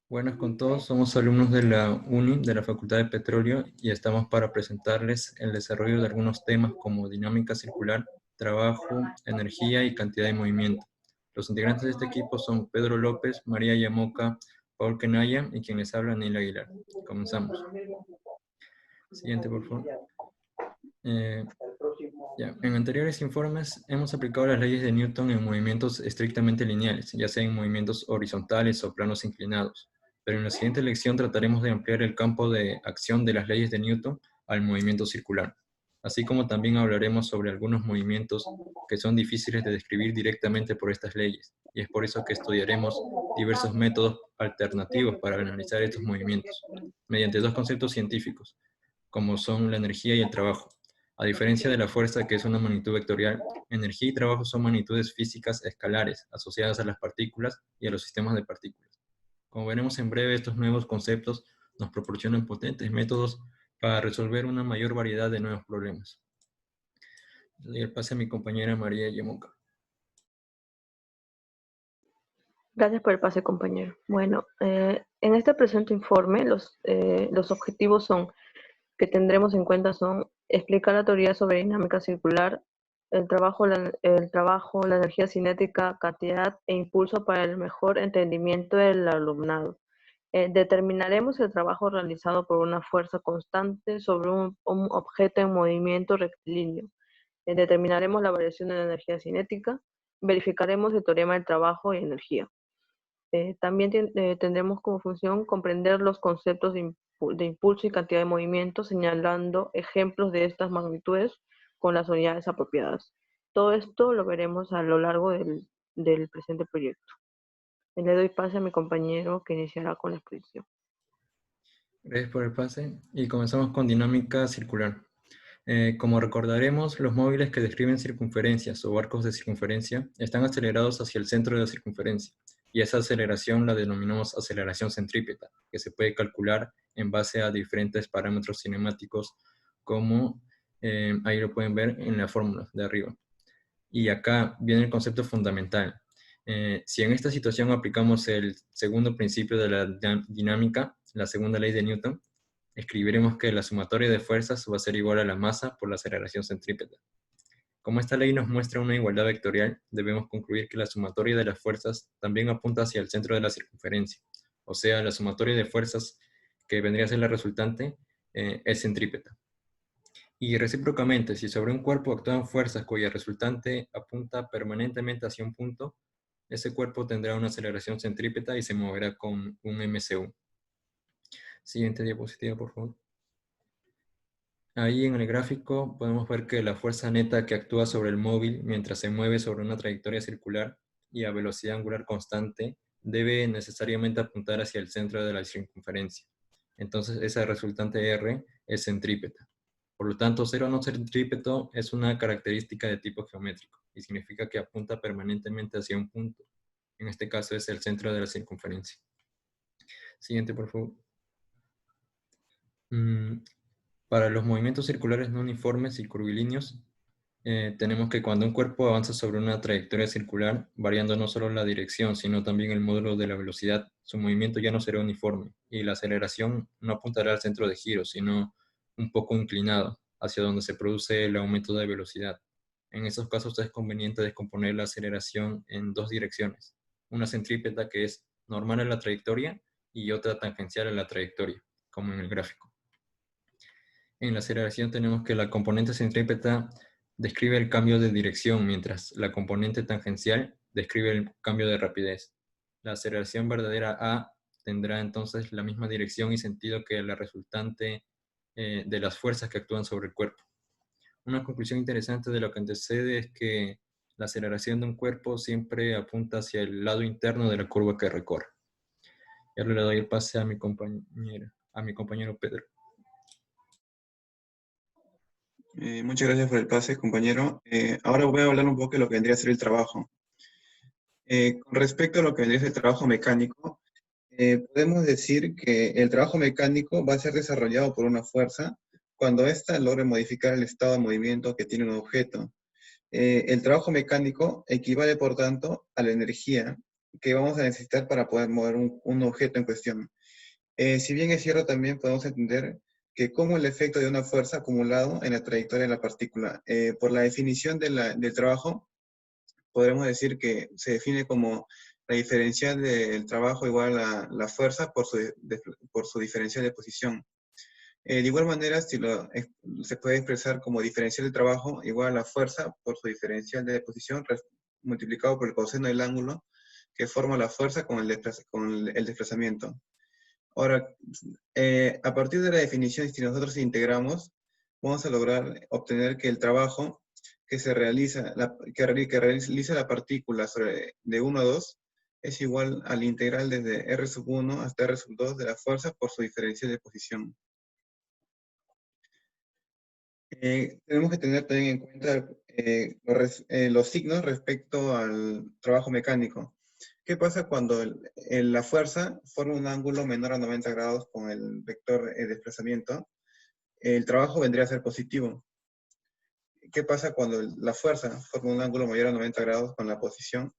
Buenas con todos, somos alumnos de la UNI, de la Facultad de Petróleo, y estamos para presentarles el desarrollo de algunos temas como dinámica circular, trabajo, energía y cantidad de movimiento. Los integrantes de este equipo son Pedro López, María Yamoca, Paul Kenaya y quien les habla, Neil Aguilar. Comenzamos. Siguiente, por favor. En anteriores informes hemos aplicado las leyes de Newton en movimientos estrictamente lineales, ya sea en movimientos horizontales o planos inclinados. Pero en la siguiente lección trataremos de ampliar el campo de acción de las leyes de Newton al movimiento circular, así como también hablaremos sobre algunos movimientos que son difíciles de describir directamente por estas leyes, y es por eso que estudiaremos diversos métodos alternativos para analizar estos movimientos, mediante dos conceptos científicos, como son la energía y el trabajo. A diferencia de la fuerza, que es una magnitud vectorial, energía y trabajo son magnitudes físicas escalares, asociadas a las partículas y a los sistemas de partículas. Como veremos en breve, estos nuevos conceptos nos proporcionan potentes métodos para resolver una mayor variedad de nuevos problemas. Le doy el pase a mi compañera María Yamoca. Gracias por el pase, compañero. Bueno, en este presente informe, los objetivos que tendremos en cuenta son explicar la teoría sobre dinámica circular, el trabajo, la energía cinética, cantidad e impulso para el mejor entendimiento del alumnado. Determinaremos el trabajo realizado por una fuerza constante sobre un objeto en movimiento rectilíneo. Determinaremos la variación de la energía cinética. Verificaremos el teorema del trabajo y energía. También tendremos como función comprender los conceptos de impulso y cantidad de movimiento, señalando ejemplos de estas magnitudes con las unidades apropiadas. Todo esto lo veremos a lo largo del presente proyecto. Le doy pase a mi compañero que iniciará con la exposición. Gracias por el pase y comenzamos con dinámica circular. Como recordaremos, los móviles que describen circunferencias o arcos de circunferencia están acelerados hacia el centro de la circunferencia, y esa aceleración la denominamos aceleración centrípeta, que se puede calcular en base a diferentes parámetros cinemáticos, como ahí lo pueden ver en la fórmula de arriba. Y acá viene el concepto fundamental. Si en esta situación aplicamos el segundo principio de la dinámica, la segunda ley de Newton, escribiremos que la sumatoria de fuerzas va a ser igual a la masa por la aceleración centrípeta. Como esta ley nos muestra una igualdad vectorial, debemos concluir que la sumatoria de las fuerzas también apunta hacia el centro de la circunferencia. O sea, la sumatoria de fuerzas que vendría a ser la resultante es centrípeta. Y recíprocamente, si sobre un cuerpo actúan fuerzas cuya resultante apunta permanentemente hacia un punto, ese cuerpo tendrá una aceleración centrípeta y se moverá con un MCU. Siguiente diapositiva, por favor. Ahí en el gráfico podemos ver que la fuerza neta que actúa sobre el móvil mientras se mueve sobre una trayectoria circular y a velocidad angular constante debe necesariamente apuntar hacia el centro de la circunferencia. Entonces esa resultante R es centrípeta. Por lo tanto, cero no centrípeto es una característica de tipo geométrico y significa que apunta permanentemente hacia un punto. En este caso es el centro de la circunferencia. Siguiente, por favor. Para los movimientos circulares no uniformes y curvilíneos, tenemos que cuando un cuerpo avanza sobre una trayectoria circular, variando no solo la dirección, sino también el módulo de la velocidad, su movimiento ya no será uniforme, y la aceleración no apuntará al centro de giro, sino un poco inclinado, hacia donde se produce el aumento de velocidad. En esos casos es conveniente descomponer la aceleración en dos direcciones, una centrípeta que es normal a la trayectoria y otra tangencial a la trayectoria, como en el gráfico. En la aceleración tenemos que la componente centrípeta describe el cambio de dirección, mientras la componente tangencial describe el cambio de rapidez. La aceleración verdadera A tendrá entonces la misma dirección y sentido que la resultante de las fuerzas que actúan sobre el cuerpo. Una conclusión interesante de lo que antecede es que la aceleración de un cuerpo siempre apunta hacia el lado interno de la curva que recorre. Y ahora le doy el pase a mi compañero Pedro. Muchas gracias por el pase, compañero. Ahora voy a hablar un poco de lo que vendría a ser el trabajo. Con respecto a lo que vendría a ser el trabajo mecánico, podemos decir que el trabajo mecánico va a ser desarrollado por una fuerza cuando ésta logre modificar el estado de movimiento que tiene un objeto. El trabajo mecánico equivale, por tanto, a la energía que vamos a necesitar para poder mover un objeto en cuestión. Si bien es cierto, también podemos entender que como el efecto de una fuerza acumulado en la trayectoria de la partícula. Por la definición del trabajo, podremos decir que se define como la diferencial del trabajo igual a la fuerza por su diferencial de posición. De igual manera, se puede expresar como diferencial de trabajo igual a la fuerza por su diferencial de posición multiplicado por el coseno del ángulo que forma la fuerza con el desplazamiento. Ahora, a partir de la definición, si nosotros integramos, vamos a lograr obtener que el trabajo que que realiza la partícula de 1 a 2 es igual al integral desde R sub 1 hasta R sub 2 de la fuerza por su diferencial de posición. Tenemos que tener también en cuenta los signos respecto al trabajo mecánico. ¿Qué pasa cuando la fuerza forma un ángulo menor a 90 grados con el vector de desplazamiento? El trabajo vendría a ser positivo. ¿Qué pasa cuando la fuerza forma un ángulo mayor a 90 grados con la posición,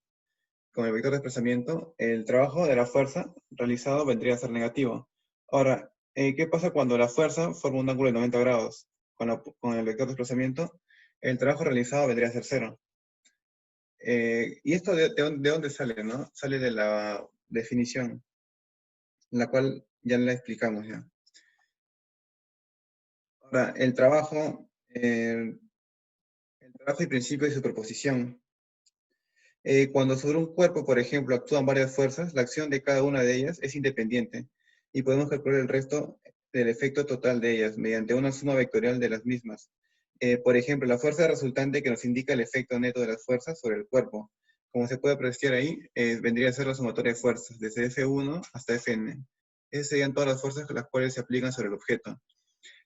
con el vector de desplazamiento? El trabajo de la fuerza realizado vendría a ser negativo. Ahora, ¿qué pasa cuando la fuerza forma un ángulo de 90 grados con el vector de desplazamiento? El trabajo realizado vendría a ser cero. ¿Y esto de dónde sale, no? Sale de la definición, la cual ya la explicamos ya. Ahora, el trabajo y principio de superposición. Cuando sobre un cuerpo, por ejemplo, actúan varias fuerzas, la acción de cada una de ellas es independiente y podemos calcular el resto del efecto total de ellas mediante una suma vectorial de las mismas. Por ejemplo, la fuerza resultante que nos indica el efecto neto de las fuerzas sobre el cuerpo. Como se puede apreciar ahí, vendría a ser la sumatoria de fuerzas, desde F1 hasta Fn. Esas serían todas las fuerzas las cuales se aplican sobre el objeto.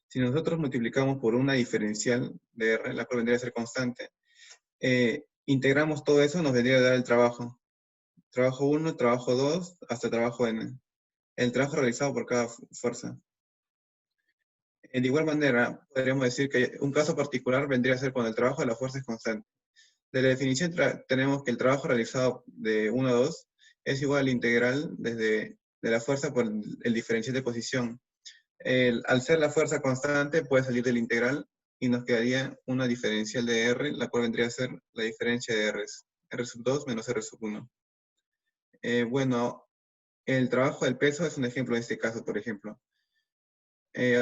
Si nosotros multiplicamos por una diferencial de R, la cual vendría a ser constante, integramos todo eso, nos vendría a dar el trabajo. Trabajo 1, trabajo 2, hasta trabajo n. El trabajo realizado por cada fuerza. De igual manera, podríamos decir que un caso particular vendría a ser cuando el trabajo de la fuerza es constante. De la definición tenemos que el trabajo realizado de 1 a 2 es igual al integral de la fuerza por el diferencial de posición. Al ser la fuerza constante, puede salir del integral y nos quedaría una diferencial de R, la cual vendría a ser la diferencia de R, R sub 2 menos R sub 1. Bueno, el trabajo del peso es un ejemplo de este caso, por ejemplo.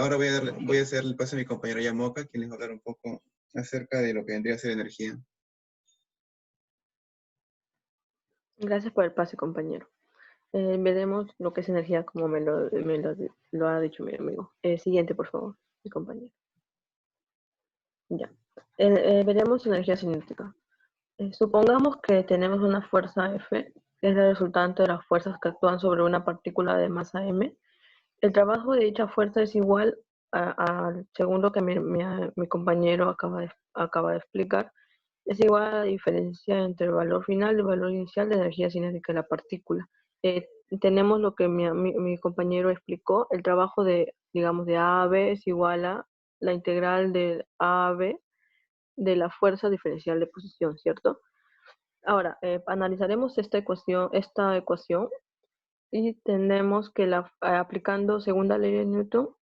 Ahora voy a hacer el paso a mi compañero Yamoka, quien les va a hablar un poco acerca de lo que vendría a ser energía. Gracias por el pase, compañero. Veremos lo que es energía como lo ha dicho mi amigo. Siguiente, por favor, mi compañero. Ya. Veremos energía cinética. Supongamos que tenemos una fuerza F, que es la resultante de las fuerzas que actúan sobre una partícula de masa m. El trabajo de dicha fuerza es igual al segundo que mi compañero acaba de explicar, es igual a la diferencia entre el valor final y el valor inicial de energía cinética de la partícula. Tenemos lo que mi compañero explicó, el trabajo digamos, de A a B es igual a la integral de A a B de la fuerza diferencial de posición, ¿cierto? Ahora, analizaremos esta ecuación y tenemos que aplicando segunda ley de Newton,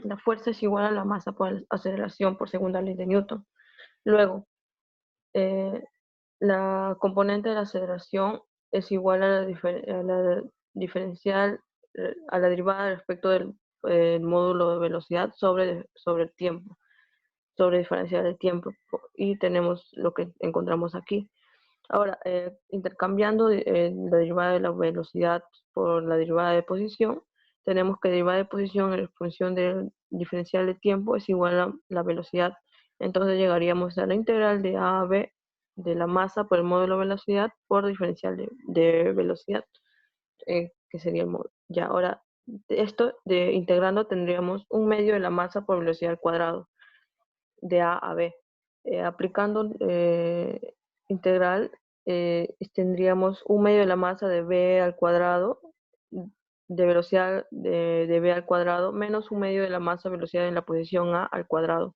la fuerza es igual a la masa por aceleración por segunda ley de Newton. Luego, eh, la componente de la aceleración es igual a la diferencial, a la derivada respecto del módulo de velocidad sobre el tiempo, sobre diferencial de tiempo. Y tenemos lo que encontramos aquí. Ahora, intercambiando la derivada de la velocidad por la derivada de posición, tenemos que la derivada de posición en función del diferencial de tiempo es igual a la velocidad. Entonces llegaríamos a la integral de A a B de la masa por el módulo de velocidad por diferencial de velocidad, que sería el módulo. Ya, ahora, integrando tendríamos un medio de la masa por velocidad al cuadrado de A a B. Aplicando integral, tendríamos un medio de la masa de B al cuadrado de velocidad de B al cuadrado menos un medio de la masa velocidad en la posición A al cuadrado.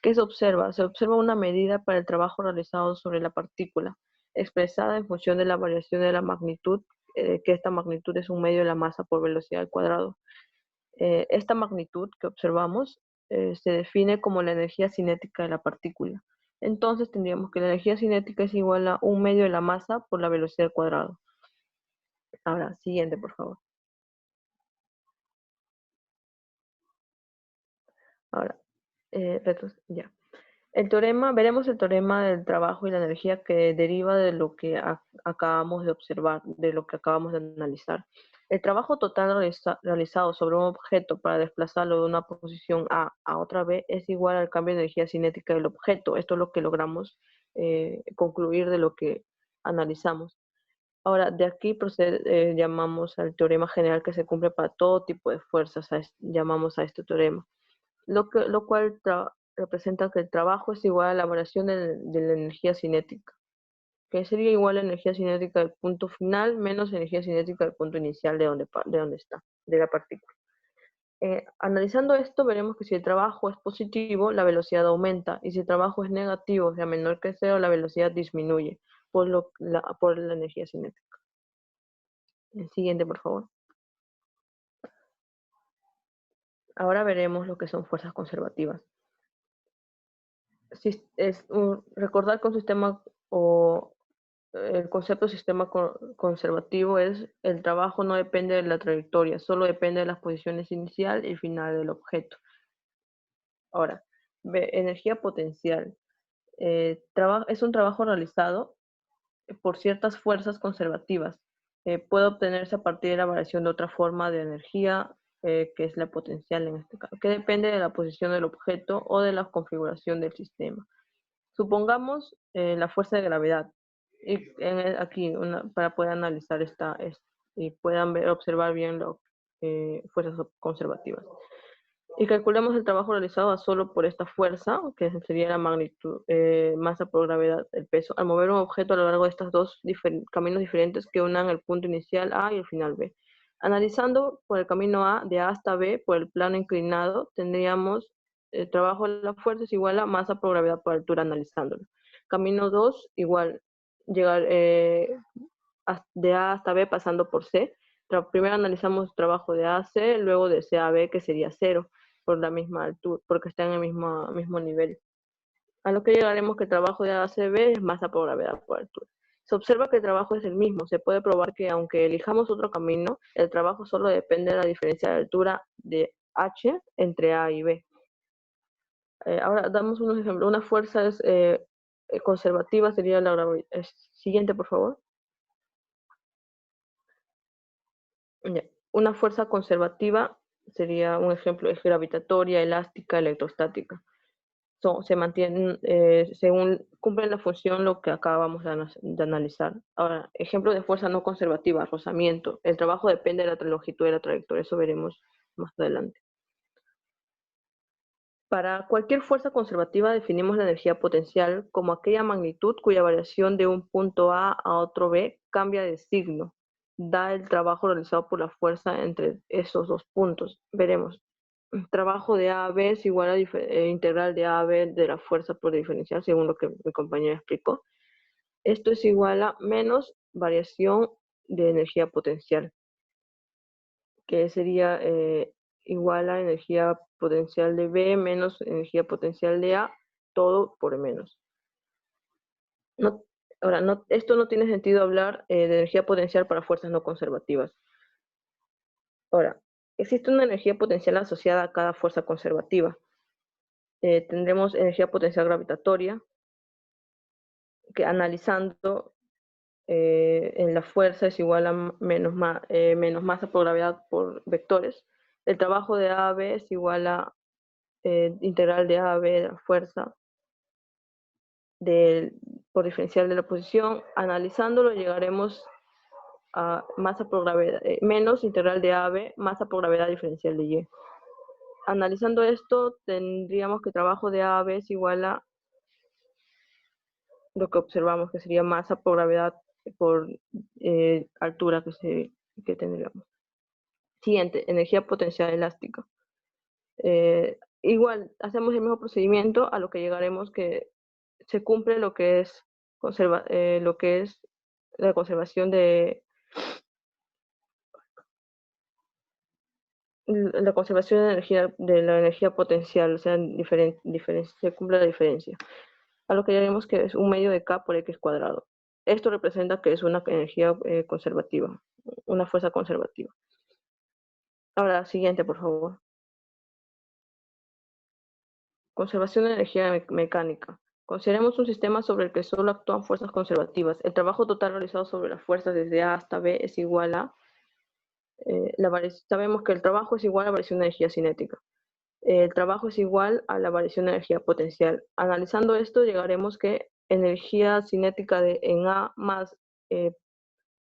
¿Qué se observa? Se observa una medida para el trabajo realizado sobre la partícula. expresada en función de la variación de la magnitud, que esta magnitud es un medio de la masa por velocidad al cuadrado. Esta magnitud que observamos se define como la energía cinética de la partícula. Entonces tendríamos que la energía cinética es igual a un medio de la masa por la velocidad al cuadrado. Ahora, siguiente, por favor. Ahora, ya. Veremos el teorema del trabajo y la energía que deriva de lo que acabamos de observar, de lo que acabamos de analizar. El trabajo total realizado sobre un objeto para desplazarlo de una posición A otra B es igual al cambio de energía cinética del objeto. Esto es lo que logramos concluir de lo que analizamos. Ahora, de aquí llamamos al teorema general que se cumple para todo tipo de fuerzas, llamamos a este teorema, lo cual representa que el trabajo es igual a la variación de la energía cinética, que sería igual a la energía cinética del punto final menos energía cinética del punto inicial de donde está, de la partícula. Analizando esto, veremos que si el trabajo es positivo, la velocidad aumenta, y si el trabajo es negativo, o sea, menor que cero, la velocidad disminuye por la energía cinética. El siguiente, por favor. Ahora veremos lo que son fuerzas conservativas. Recordar que un sistema o el concepto de sistema conservativo es el trabajo no depende de la trayectoria, solo depende de las posiciones inicial y final del objeto. Ahora, energía potencial. Es un trabajo realizado por ciertas fuerzas conservativas. Puede obtenerse a partir de la variación de otra forma de energía, que es la potencial en este caso, que depende de la posición del objeto o de la configuración del sistema. Supongamos la fuerza de gravedad. Y aquí, para poder analizar y puedan observar bien las fuerzas conservativas. Y calculemos el trabajo realizado solo por esta fuerza, que sería la magnitud, masa por gravedad, el peso, al mover un objeto a lo largo de estos dos caminos diferentes que unan el punto inicial A y el final B. Analizando por el camino A, de A hasta B, por el plano inclinado, tendríamos el trabajo de la fuerza es igual a masa por gravedad por altura, analizándolo. Camino 2, igual, llegar de A hasta B pasando por C. Primero analizamos el trabajo de A a C, luego de C a B, que sería 0 por la misma altura, porque está en el mismo nivel. A lo que llegaremos que el trabajo de A a C B es masa por gravedad por altura. Se observa que el trabajo es el mismo. Se puede probar que aunque elijamos otro camino, el trabajo solo depende de la diferencia de altura de H entre A y B. Ahora damos unos ejemplos. Una fuerza conservativa sería la gravedad. Siguiente, por favor. Una fuerza conservativa sería un ejemplo, es gravitatoria, elástica, electrostática. Se mantienen según cumplen la función lo que acabamos de analizar. Ahora, ejemplo de fuerza no conservativa, rozamiento. El trabajo depende de la longitud de la trayectoria, eso veremos más adelante. Para cualquier fuerza conservativa definimos la energía potencial como aquella magnitud cuya variación de un punto A otro B cambia de signo. Da el trabajo realizado por la fuerza entre esos dos puntos. Veremos. El trabajo de A a B es igual a integral de A a B de la fuerza por diferencial, según lo que mi compañero explicó. Esto es igual a menos variación de energía potencial, que sería igual a energía potencial de B menos energía potencial de A, todo por menos. Ahora, esto no tiene sentido hablar de energía potencial para fuerzas no conservativas. Ahora, existe una energía potencial asociada a cada fuerza conservativa. Tendremos energía potencial gravitatoria, que analizando en la fuerza es igual a menos masa por gravedad por vectores. El trabajo de A a B es igual a integral de A a B de la fuerza por diferencial de la posición. Analizándolo llegaremos a masa por gravedad, menos integral de A a B, masa por gravedad diferencial de Y. Analizando esto, tendríamos que trabajo de A a B es igual a lo que observamos, que sería masa por gravedad por altura que tendríamos. Siguiente, energía potencial elástica. Igual, hacemos el mismo procedimiento a lo que llegaremos que se cumple lo que es lo que es la conservación de energía, de la energía potencial, o sea, se cumple la diferencia. A lo que llamamos que es un medio de K por X cuadrado. Esto representa que es una energía conservativa, una fuerza conservativa. Ahora, siguiente, por favor. Conservación de energía mecánica. Consideremos un sistema sobre el que solo actúan fuerzas conservativas. El trabajo total realizado sobre las fuerzas desde A hasta B es igual a, sabemos que el trabajo es igual a la variación de energía cinética. El trabajo es igual a la variación de energía potencial. Analizando esto, llegaremos que energía cinética en A más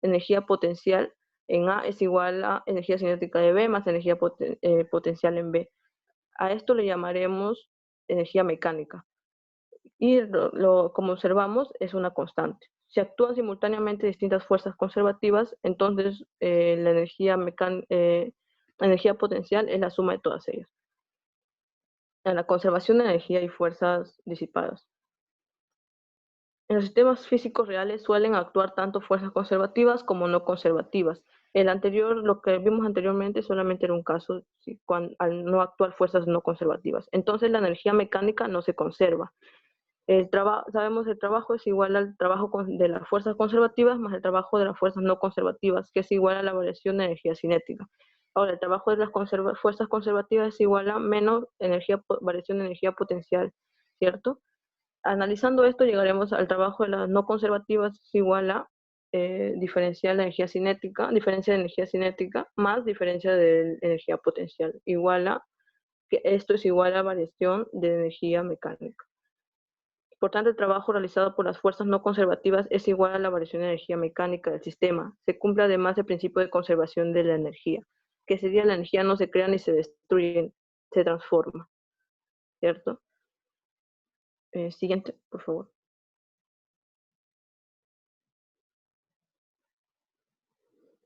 energía potencial en A es igual a energía cinética de B más energía potencial en B. A esto le llamaremos energía mecánica. Y como observamos, es una constante. Si actúan simultáneamente distintas fuerzas conservativas, entonces la energía potencial es la suma de todas ellas. En la conservación de energía y fuerzas disipadas. En los sistemas físicos reales suelen actuar tanto fuerzas conservativas como no conservativas. Lo que vimos anteriormente solamente era un caso al no actuar fuerzas no conservativas. Entonces la energía mecánica no se conserva. Sabemos que el trabajo es igual al trabajo de las fuerzas conservativas más el trabajo de las fuerzas no conservativas, que es igual a la variación de energía cinética. Ahora, el trabajo de las fuerzas conservativas es igual a menos variación de energía potencial, ¿cierto? Analizando esto, llegaremos al trabajo de las no conservativas es igual a diferencia de energía cinética más diferencia de energía potencial, igual a que esto es igual a variación de energía mecánica. Por tanto, el trabajo realizado por las fuerzas no conservativas es igual a la variación de energía mecánica del sistema. Se cumple además el principio de conservación de la energía, que sería la energía no se crea ni se destruye, se transforma, ¿cierto? Siguiente, por favor.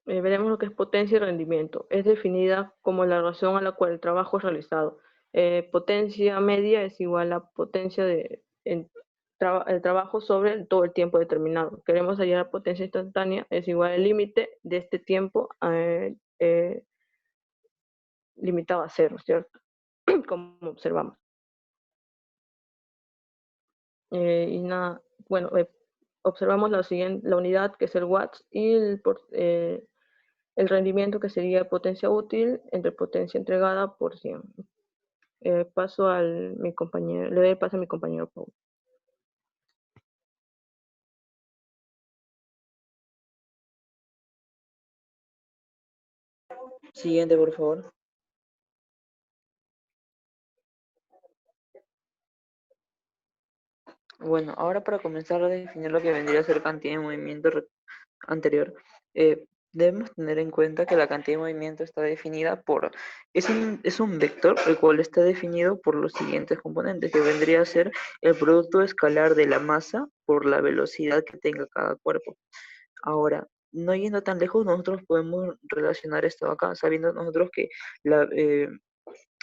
Veremos lo que es potencia y rendimiento. Es definida como la razón a la cual el trabajo es realizado. Potencia media es igual a potencia el trabajo sobre todo el tiempo determinado. Queremos hallar la potencia instantánea, es igual al límite de este tiempo limitado a cero, ¿cierto? Como observamos. Y nada, bueno, observamos la unidad que es el watts y el rendimiento que sería potencia útil entre potencia entregada por 100. Paso mi compañero, le doy el paso a mi compañero Paul. Siguiente, por favor. Bueno, ahora para comenzar a definir lo que vendría a ser cantidad de movimiento anterior, debemos tener en cuenta que la cantidad de movimiento está definida es un vector el cual está definido por los siguientes componentes, que vendría a ser el producto escalar de la masa por la velocidad que tenga cada cuerpo. Ahora, no yendo tan lejos, nosotros podemos relacionar esto acá, sabiendo nosotros que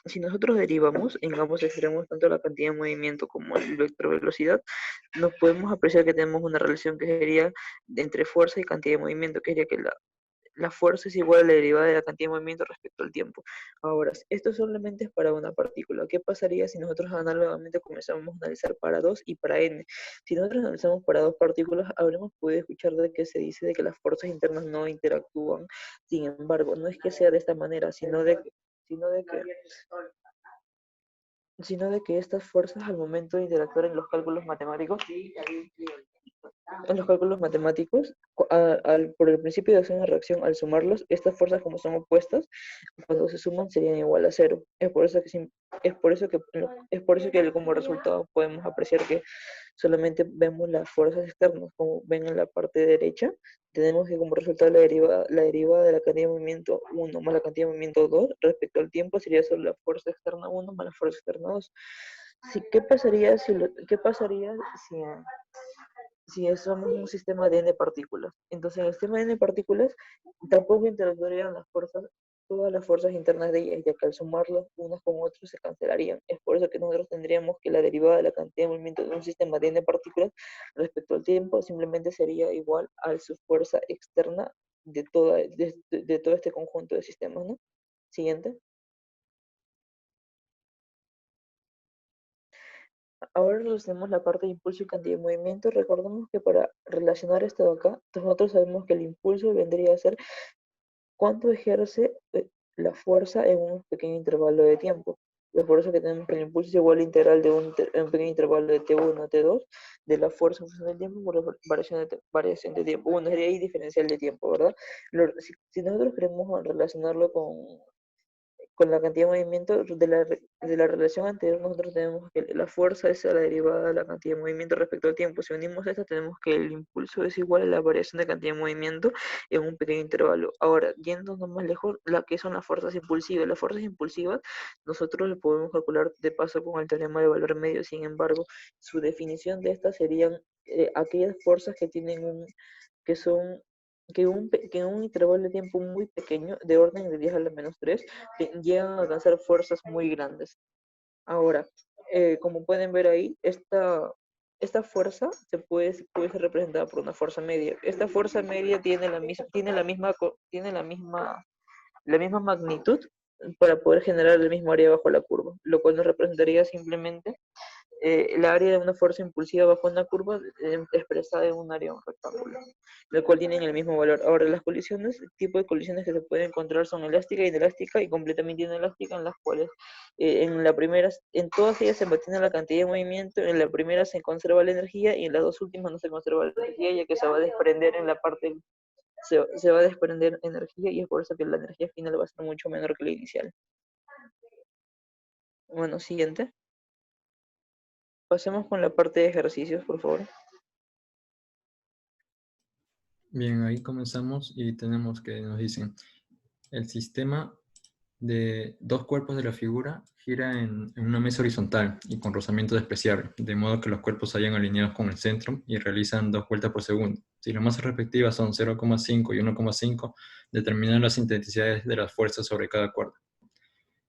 si nosotros derivamos en ambos extremos tanto la cantidad de movimiento como el vector velocidad, nos podemos apreciar que tenemos una relación que sería entre fuerza y cantidad de movimiento, que sería que la fuerza es igual a la derivada de la cantidad de movimiento respecto al tiempo. Ahora, esto solamente es para una partícula. ¿Qué pasaría si nosotros análogamente comenzamos a analizar para 2 y para n? Si nosotros analizamos para dos partículas, habremos podido escuchar de que se dice de que las fuerzas internas no interactúan. Sin embargo, no es que sea de esta manera, sino de que estas fuerzas al momento de interactuar en los cálculos matemáticos, por el principio de acción y reacción, al sumarlos, estas fuerzas como son opuestas, cuando se suman serían igual a cero. Es por eso que como resultado podemos apreciar que solamente vemos las fuerzas externas, como ven en la parte derecha, tenemos que como resultado la derivada de la cantidad de movimiento 1 más la cantidad de movimiento 2 respecto al tiempo sería solo la fuerza externa 1 más la fuerza externa 2. ¿Qué pasaría si somos un sistema de n partículas? Entonces, en el sistema de n partículas tampoco interactuarían las fuerzas todas las fuerzas internas de ellas, ya que al sumarlas unas con otras se cancelarían. Es por eso que nosotros tendríamos que la derivada de la cantidad de movimiento de un sistema de n partículas respecto al tiempo simplemente sería igual a su fuerza externa de todo este conjunto de sistemas, ¿no? Siguiente. Ahora relacionamos la parte de impulso y cantidad de movimiento. Recordemos que para relacionar esto de acá, nosotros sabemos que el impulso vendría a ser cuánto ejerce la fuerza en un pequeño intervalo de tiempo. Es por eso que tenemos que el impulso es igual al integral de un pequeño intervalo de t1 a t2 de la fuerza en función del tiempo por la variación de tiempo. Bueno, sería ahí diferencial de tiempo, ¿verdad? Si nosotros queremos relacionarlo con la cantidad de movimiento de la relación anterior, nosotros tenemos que la fuerza es la derivada de la cantidad de movimiento respecto al tiempo. Si unimos esto, tenemos que el impulso es igual a la variación de cantidad de movimiento en un pequeño intervalo. Ahora, yéndonos más lejos, que son las fuerzas impulsivas. Las fuerzas impulsivas nosotros las podemos calcular de paso con el teorema de valor medio. Sin embargo, su definición de estas serían aquellas fuerzas que tienen que son que en un intervalo de tiempo muy pequeño, de orden de 10 a la menos 3, llegan a alcanzar fuerzas muy grandes. Ahora, como pueden ver ahí, esta fuerza puede ser representada por una fuerza media. Esta fuerza media la misma magnitud para poder generar el mismo área bajo la curva, lo cual nos representaría simplemente el área de una fuerza impulsiva bajo una curva expresada en un área de un rectángulo, el cual tienen el mismo valor. Ahora, las colisiones, el tipo de colisiones que se pueden encontrar son elástica, inelástica y completamente inelástica, en las cuales en todas ellas se mantiene la cantidad de movimiento, en la primera se conserva la energía y en las dos últimas no se conserva la energía, ya que se va a desprender en la parte, se va a desprender energía y es por eso que la energía final va a ser mucho menor que la inicial. Bueno, siguiente. Pasemos con la parte de ejercicios, por favor. Bien, ahí comenzamos y tenemos que nos dicen, el sistema de dos cuerpos de la figura gira en una mesa horizontal y con rozamiento despreciable, de modo que los cuerpos se hallan alineados con el centro y realizan 2 vueltas por segundo. Si las masas respectivas son 0,5 y 1,5, determinan las intensidades de las fuerzas sobre cada cuerpo.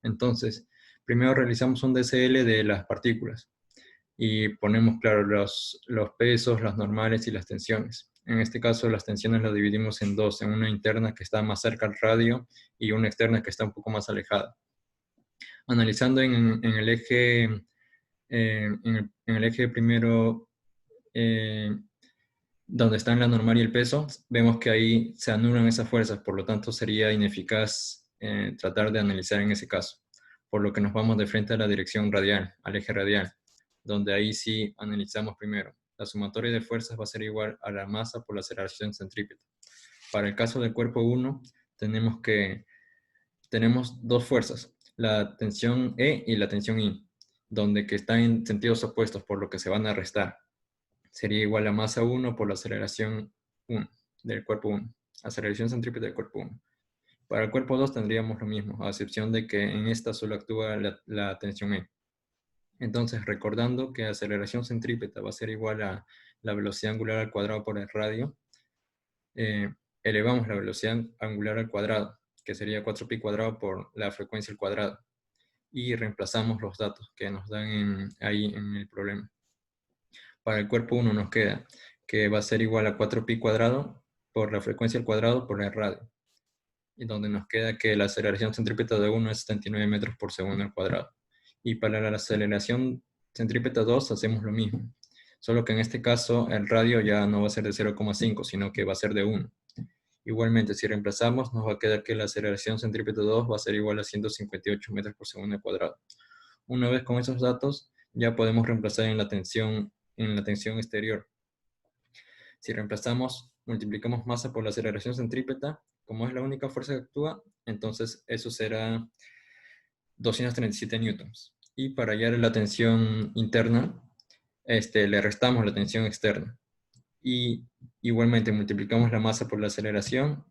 Entonces, primero realizamos un DCL de las partículas y ponemos, claro, los pesos, las normales y las tensiones. En este caso, las tensiones las dividimos en dos, en una interna que está más cerca al radio y una externa que está un poco más alejada. Analizando en el eje, en el eje primero, donde están la normal y el peso, vemos que ahí se anulan esas fuerzas, por lo tanto sería ineficaz tratar de analizar en ese caso, por lo que nos vamos de frente a la dirección radial, al eje radial, donde ahí sí analizamos primero. La sumatoria de fuerzas va a ser igual a la masa por la aceleración centrípeta. Para el caso del cuerpo 1, tenemos dos fuerzas, la tensión E y la tensión I, donde que están en sentidos opuestos, por lo que se van a restar. Sería igual a masa 1 por la aceleración 1 del cuerpo 1, aceleración centrípeta del cuerpo 1. Para el cuerpo 2 tendríamos lo mismo, a excepción de que en esta solo actúa la tensión E. Entonces, recordando que aceleración centrípeta va a ser igual a la velocidad angular al cuadrado por el radio, elevamos la velocidad angular al cuadrado, que sería 4pi cuadrado por la frecuencia al cuadrado, y reemplazamos los datos que nos dan ahí en el problema. Para el cuerpo 1 nos queda que va a ser igual a 4pi cuadrado por la frecuencia al cuadrado por el radio, y donde nos queda que la aceleración centrípeta de 1 es 79 metros por segundo al cuadrado. Y para la aceleración centrípeta 2 hacemos lo mismo, solo que en este caso el radio ya no va a ser de 0,5, sino que va a ser de 1. Igualmente, si reemplazamos, nos va a quedar que la aceleración centrípeta 2 va a ser igual a 158 metros por segundo al cuadrado. Una vez con esos datos, ya podemos reemplazar en la tensión exterior. Si reemplazamos, multiplicamos masa por la aceleración centrípeta, como es la única fuerza que actúa, entonces eso será 237 newtons. Y para hallar la tensión interna, le restamos la tensión externa. Y igualmente multiplicamos la masa por la aceleración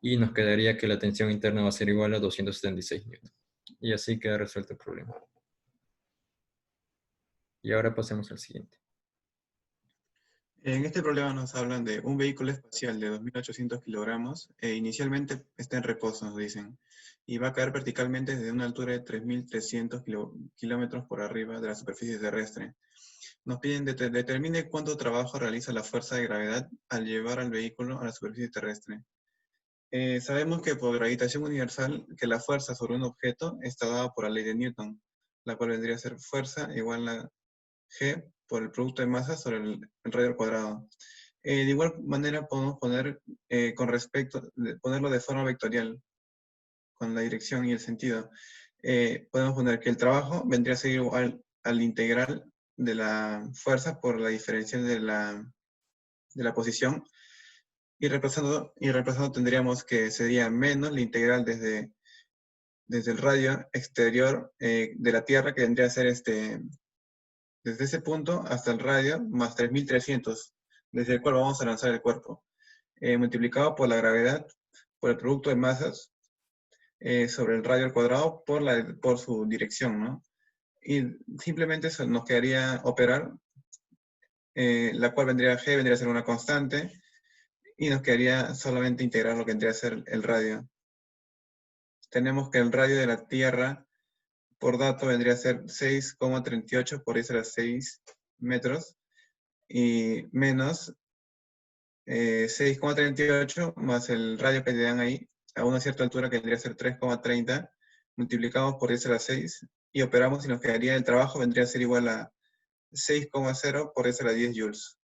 y nos quedaría que la tensión interna va a ser igual a 276 newtons. Y así queda resuelto el problema. Y ahora pasemos al siguiente. En este problema nos hablan de un vehículo espacial de 2.800 kilogramos e inicialmente está en reposo, nos dicen, y va a caer verticalmente desde una altura de 3.300 kilómetros por arriba de la superficie terrestre. Nos piden determine cuánto trabajo realiza la fuerza de gravedad al llevar al vehículo a la superficie terrestre. Sabemos que por gravitación universal, que la fuerza sobre un objeto está dada por la ley de Newton, la cual vendría a ser fuerza igual a G por el producto de masa sobre el radio al cuadrado. De igual manera podemos poner ponerlo de forma vectorial, con la dirección y el sentido. Podemos poner que el trabajo vendría a ser igual al integral de la fuerza por la diferencial de la posición, y reemplazando tendríamos que sería menos la integral desde el radio exterior de la Tierra, que vendría a ser desde ese punto hasta el radio, más 3.300, desde el cual vamos a lanzar el cuerpo, multiplicado por la gravedad, por el producto de masas, sobre el radio al cuadrado por su dirección, ¿no? Y simplemente eso nos quedaría operar, la cual vendría a ser una constante, y nos quedaría solamente integrar lo que vendría a ser el radio. Tenemos que el radio de la Tierra, por dato, vendría a ser 6,38 por 10 a la 6 metros, y menos 6,38 más el radio que te dan ahí, a una cierta altura que vendría a ser 3,30, multiplicamos por 10 a la 6, y operamos y nos quedaría el trabajo, vendría a ser igual a 6,0 por 10 a la 10 joules.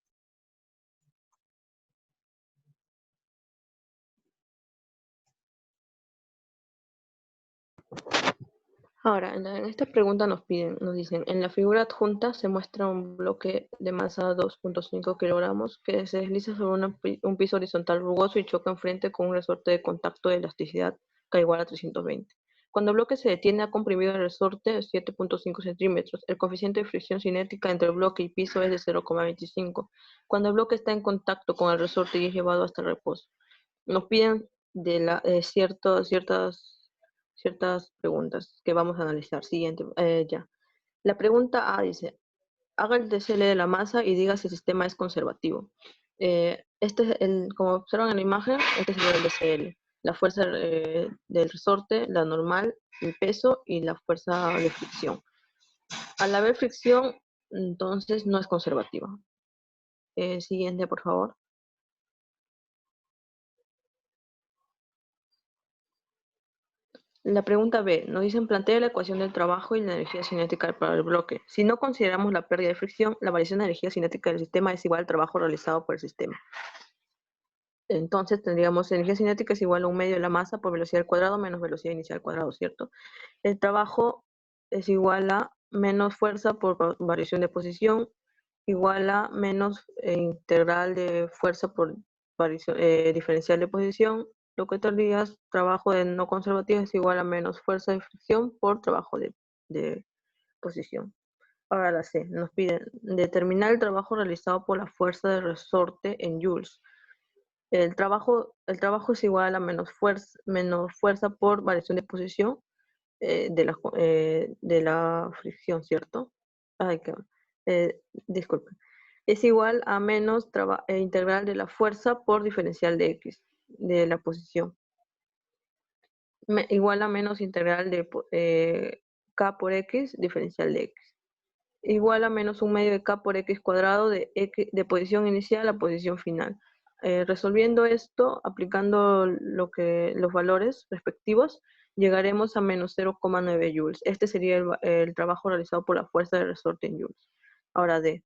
Ahora, en esta pregunta nos dicen, en la figura adjunta se muestra un bloque de masa 2.5 kilogramos que se desliza sobre un piso horizontal rugoso y choca enfrente con un resorte de contacto de elasticidad K igual a 320. Cuando el bloque se detiene, ha comprimido el resorte 7.5 centímetros. El coeficiente de fricción cinética entre el bloque y piso es de 0,25. Cuando el bloque está en contacto con el resorte y es llevado hasta el reposo. Nos piden ciertas preguntas que vamos a analizar. Siguiente, ya. La pregunta A dice, haga el DCL de la masa y diga si el sistema es conservativo. Como observan en la imagen, este sería el DCL. La fuerza del resorte, la normal, el peso y la fuerza de fricción. Al haber fricción, entonces no es conservativa. Siguiente, por favor. La pregunta B, nos dicen plantea la ecuación del trabajo y la energía cinética para el bloque. Si no consideramos la pérdida de fricción, la variación de energía cinética del sistema es igual al trabajo realizado por el sistema. Entonces tendríamos energía cinética es igual a un medio de la masa por velocidad al cuadrado menos velocidad inicial al cuadrado, ¿cierto? El trabajo es igual a menos fuerza por variación de posición, igual a menos integral de fuerza por diferencial de posición, lo que tendrías trabajo de no conservativo es igual a menos fuerza de fricción por trabajo de posición. Ahora la C, nos piden determinar el trabajo realizado por la fuerza de resorte en joules. El trabajo es igual a menos fuerza por variación de posición de la fricción, ¿cierto? Ay, disculpen. Es igual a menos integral de la fuerza por diferencial de X, de la posición. Igual a menos integral de K por X, diferencial de X. Igual a menos un medio de K por X cuadrado de posición inicial a posición final. Resolviendo esto, aplicando los valores respectivos, llegaremos a menos 0,9 joules. Este sería el trabajo realizado por la fuerza de resorte en joules. Ahora D.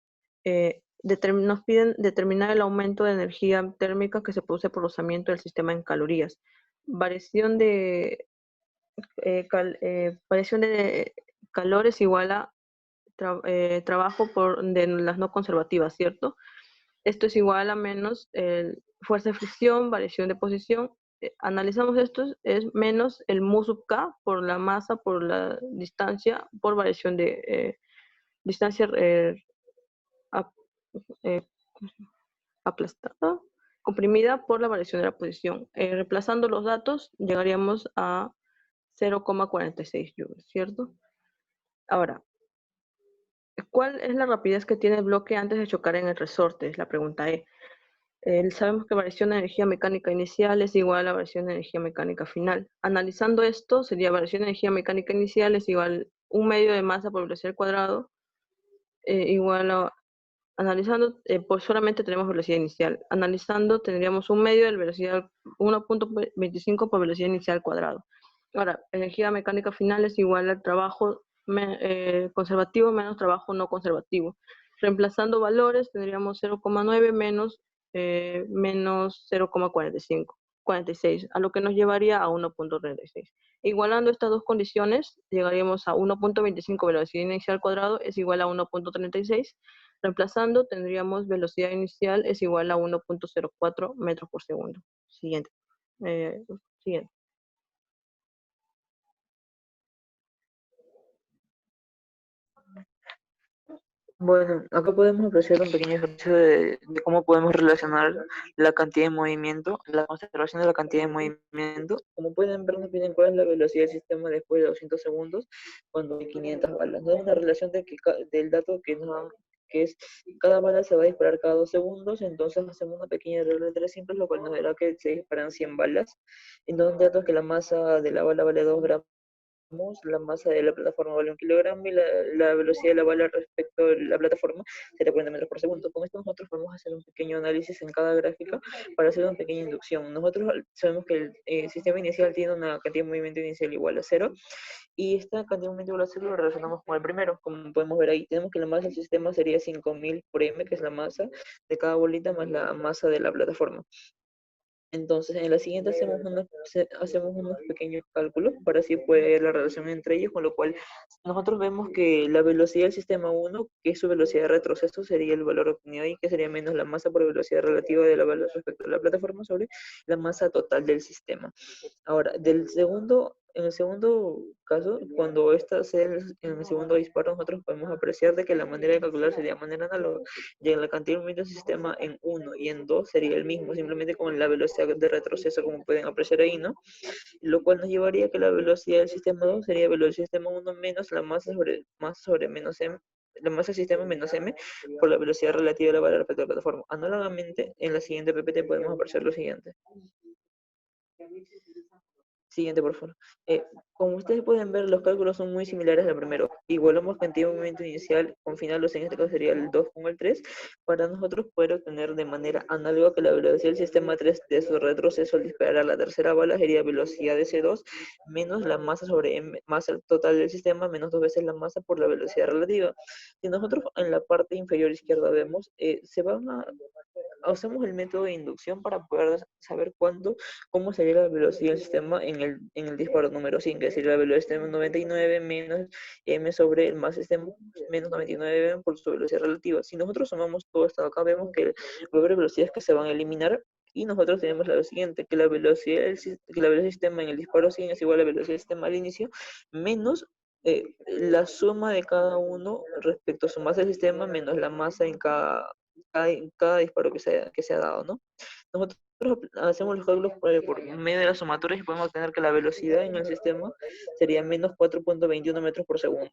Nos piden determinar el aumento de energía térmica que se produce por rozamiento del sistema en calorías. Variación de calor es igual a trabajo de las no conservativas, ¿cierto? Esto es igual a menos fuerza de fricción, variación de posición. Analizamos esto, es menos el mu sub k por la masa, por la distancia, por variación de distancia aplastada, comprimida por la variación de la posición. Reemplazando los datos, llegaríamos a 0,46 joules, ¿cierto? Ahora, ¿Cuál es la rapidez que tiene el bloque antes de chocar en el resorte? Es la pregunta E. Sabemos que variación de energía mecánica inicial es igual a variación de energía mecánica final. Analizando esto, sería variación de energía mecánica inicial es igual un medio de masa por velocidad al cuadrado, igual a, analizando, pues solamente tenemos velocidad inicial. Analizando tendríamos un medio de velocidad 1.25 por velocidad inicial al cuadrado. Ahora, energía mecánica final es igual al trabajo conservativo menos trabajo no conservativo. Reemplazando valores tendríamos 0,9 menos 0,46, a lo que nos llevaría a 1.36. Igualando estas dos condiciones, llegaríamos a 1.25 velocidad inicial al cuadrado es igual a 1.36. Reemplazando, tendríamos velocidad inicial es igual a 1.04 metros por segundo. Siguiente. Siguiente. Bueno, acá podemos apreciar un pequeño ejercicio de cómo podemos relacionar la cantidad de movimiento, la conservación de la cantidad de movimiento. Como pueden ver, nos piden cuál es la velocidad del sistema después de 200 segundos cuando hay 500 balas. Nos da una relación del dato que nos dan, que es cada bala se va a disparar cada 2 segundos, entonces hacemos una pequeña regla de 3 simples, lo cual nos dará que se disparan 100 balas. En donde datos que la masa de la bala vale 2 gramos, la masa de la plataforma vale 1 kilogramo y la velocidad de la bala respecto a la plataforma sería 40 metros por segundo. Con esto nosotros podemos hacer un pequeño análisis en cada gráfica para hacer una pequeña inducción. Nosotros sabemos que el sistema inicial tiene una cantidad de movimiento inicial igual a 0 y esta cantidad de movimiento igual a 0 lo relacionamos con el primero. Como podemos ver ahí, tenemos que la masa del sistema sería 5000 por m, que es la masa de cada bolita más la masa de la plataforma. Entonces, en la siguiente hacemos unos pequeños cálculos para así poder ver la relación entre ellos, con lo cual nosotros vemos que la velocidad del sistema 1, que es su velocidad de retroceso, sería el valor obtenido ahí, que sería menos la masa por velocidad relativa de la bala respecto a la plataforma sobre la masa total del sistema. Ahora, en el segundo caso, cuando esta sea en el segundo disparo, nosotros podemos apreciar de que la manera de calcular sería de manera análoga, ya en la cantidad de movimiento del sistema en 1 y en 2 sería el mismo, simplemente con la velocidad de retroceso, como pueden apreciar ahí, ¿no? Lo cual nos llevaría a que la velocidad del sistema 2 sería velocidad del sistema 1 menos la masa sobre menos m, la masa del sistema menos m por la velocidad relativa de la bala respecto a la plataforma. Análogamente, en la siguiente PPT podemos apreciar lo siguiente. Siguiente, por favor. Como ustedes pueden ver, los cálculos son muy similares al primero. Igualamos cantidad de movimiento inicial con finalos, en este caso sería el 2 con el 3, para nosotros poder obtener de manera análoga que la velocidad del sistema 3 de su retroceso al disparar a la tercera bala sería velocidad de C2 menos la masa sobre M, masa total del sistema menos 2 veces la masa por la velocidad relativa. Si nosotros en la parte inferior izquierda vemos, hacemos el método de inducción para poder saber cómo sería la velocidad del sistema en el disparo número 5, es decir, la velocidad del sistema 99 menos m sobre el más sistema menos 99 por su velocidad relativa. Si nosotros sumamos todo esto acá, vemos que va a haber velocidades que se van a eliminar y nosotros tenemos lo siguiente, que la velocidad del sistema en el disparo 100 es igual a la velocidad del sistema al inicio menos la suma de cada uno respecto a su masa del sistema menos la masa en cada disparo que se ha dado, ¿no? Nosotros hacemos los cálculos por medio de las sumatorias y podemos obtener que la velocidad en el sistema sería menos 4.21 metros por segundo.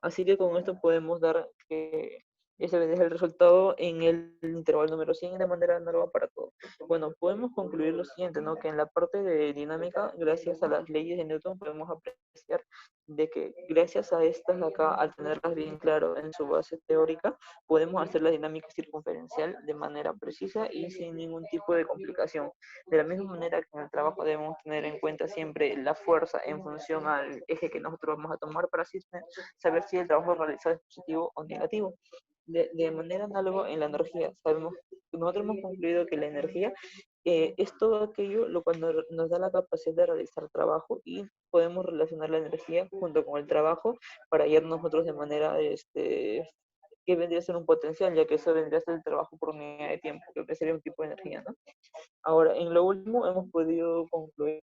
Así que con esto podemos dar que ese es el resultado en el intervalo número 100 de manera análoga para todo. Bueno, podemos concluir lo siguiente, ¿no? Que en la parte de dinámica, gracias a las leyes de Newton, podemos apreciar de que gracias a estas acá, al tenerlas bien claro en su base teórica, podemos hacer la dinámica circunferencial de manera precisa y sin ningún tipo de complicación. De la misma manera que en el trabajo debemos tener en cuenta siempre la fuerza en función al eje que nosotros vamos a tomar para así saber si el trabajo realizado es positivo o negativo. De manera análoga en la energía, nosotros hemos concluido que la energía es todo aquello lo cual nos da la capacidad de realizar trabajo y podemos relacionar la energía junto con el trabajo para hallar nosotros de manera que vendría a ser un potencial, ya que eso vendría a ser el trabajo por unidad de tiempo, que sería un tipo de energía, ¿no? Ahora, en lo último hemos podido concluir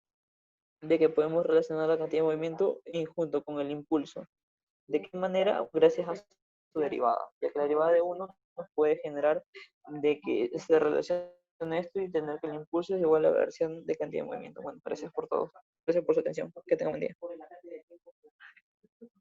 de que podemos relacionar la cantidad de movimiento junto con el impulso. ¿De qué manera? Gracias a su derivada, ya que la derivada de uno nos puede generar de que se relacione esto y tener que el impulso es igual a la versión de cantidad de movimiento. Bueno, gracias por todo. Gracias por su atención. Que tengan un buen día.